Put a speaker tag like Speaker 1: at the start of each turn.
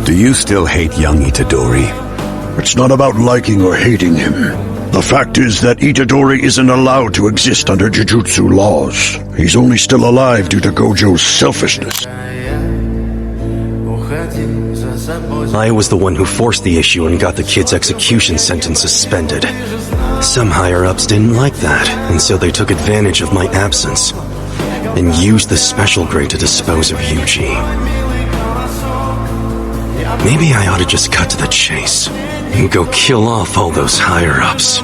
Speaker 1: Do you still hate young Itadori?
Speaker 2: It's not about liking or hating him. The fact is that Itadori isn't allowed to exist under Jujutsu laws. He's only still alive due to Gojo's selfishness.
Speaker 3: I was the one who forced the issue and got the kid's execution sentence suspended. Some higher-ups didn't like that, and so they took advantage of my absence and used the special grade to dispose of Yuji. Maybe I ought to just cut to the chase and go kill off all those higher-ups.